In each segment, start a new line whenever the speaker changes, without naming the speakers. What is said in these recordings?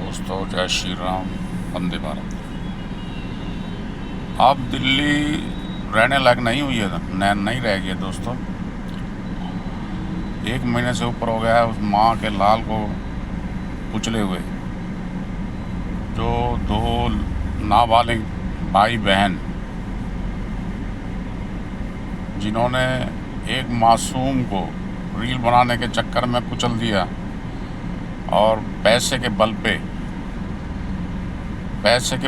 दोस्तों, जय श्री राम, वंदे भारत। अब दिल्ली रहने लायक नहीं हुई है, नहीं रह गई है दोस्तों। 1 महीने से ऊपर हो गया है उस माँ के लाल को कुचले हुए। जो 2 नाबालिग भाई बहन जिन्होंने एक मासूम को रील बनाने के चक्कर में कुचल दिया और पैसे के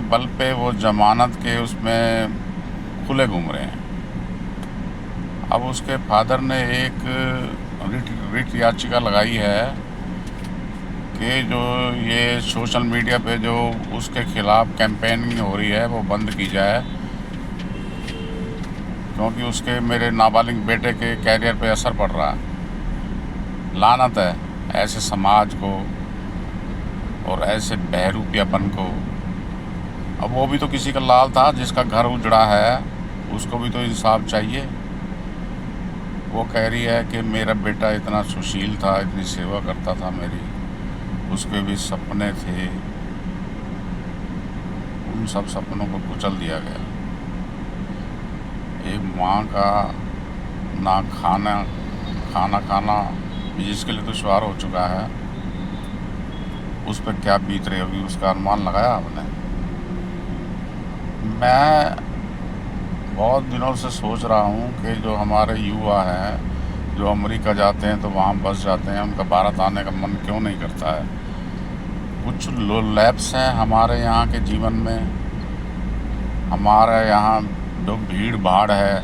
बल पे वो जमानत के उसमें खुले घूम रहे हैं। अब उसके फादर ने एक रिट याचिका लगाई है कि जो ये सोशल मीडिया पे जो उसके खिलाफ कैंपेनिंग हो रही है वो बंद की जाए, क्योंकि उसके मेरे नाबालिग बेटे के कैरियर पे असर पड़ रहा है। लानत है ऐसे समाज को और ऐसे बहरूपियापन को। अब वो भी तो किसी का लाल था जिसका घर उजड़ा है, उसको भी तो इंसाफ चाहिए। वो कह रही है कि मेरा बेटा इतना सुशील था, इतनी सेवा करता था मेरी, उसके भी सपने थे, उन सब सपनों को कुचल दिया गया। एक माँ का ना खाना जिसके लिए दुश्वार हो चुका है, उस पर क्या बीत रही होगी उसका अनुमान लगाया आपने? मैं बहुत दिनों से सोच रहा हूँ कि जो हमारे युवा हैं जो अमेरिका जाते हैं तो वहाँ बस जाते हैं, उनका भारत आने का मन क्यों नहीं करता है? कुछ लैप्स हैं हमारे यहाँ के जीवन में। हमारे यहाँ जो भीड़ भाड़ है,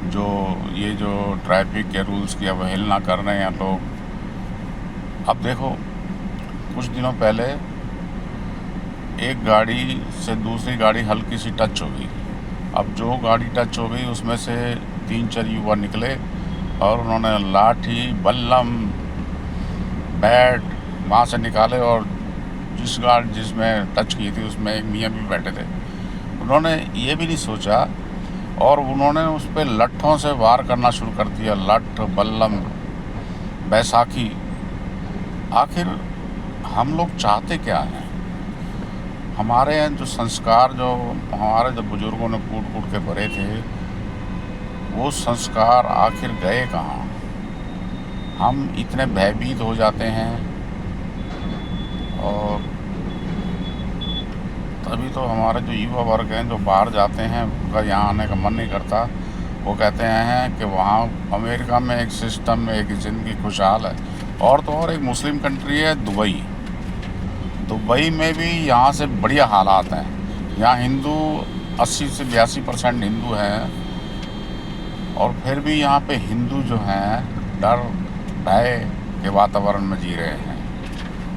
जो ये जो ट्रैफिक के रूल्स की अवहेलना कर रहे हैं लोग। अब देखो, कुछ दिनों पहले एक गाड़ी से दूसरी गाड़ी हल्की सी टच हो गई। अब जो गाड़ी टच हो गई उसमें से 3-4 युवा निकले और उन्होंने लाठी, बल्लम, बैट वहाँ से निकाले और जिस गाड़ी जिसमें टच की थी उसमें एक मियाँ भी बैठे थे। उन्होंने ये भी नहीं सोचा और उन्होंने उस पर लट्ठों से वार करना शुरू कर दिया। लठ, बल्लम, बैसाखी। आखिर हम लोग चाहते क्या हैं? हमारे यहाँ जो संस्कार, जो हमारे जो बुजुर्गों ने कूट कूट के भरे थे, वो संस्कार आखिर गए कहाँ? हम इतने भयभीत हो जाते हैं और तभी तो हमारे जो युवा वर्ग हैं जो बाहर जाते हैं उनका यहाँ आने का मन नहीं करता। वो कहते हैं कि वहाँ अमेरिका में एक सिस्टम, एक ज़िंदगी खुशहाल है। और तो और एक मुस्लिम कंट्री है दुबई में भी यहाँ से बढ़िया हालात हैं। यहाँ हिंदू 80 से 82% हिंदू हैं और फिर भी यहाँ पे हिंदू जो हैं डर भय के वातावरण में जी रहे हैं।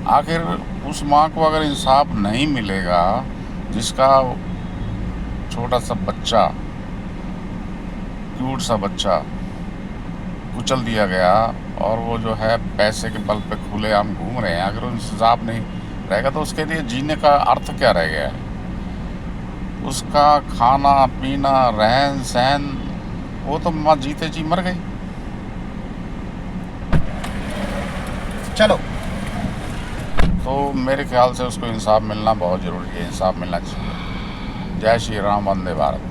आखिर उस माँ को अगर इंसाफ नहीं मिलेगा जिसका छोटा सा बच्चा, क्यूट सा बच्चा कुचल दिया गया और वो जो है पैसे के बल पे खुलेआम घूम रहे हैं, अगर इंसाफ नहीं रहेगा तो उसके लिए जीने का अर्थ क्या रह गया है? उसका खाना पीना, रहन सहन, वो तो माँ जीते जी मर गई। चलो, तो मेरे ख्याल से उसको इंसाफ मिलना बहुत ज़रूरी है। इंसाफ मिलना चाहिए। जय श्री राम, वंदे भारत।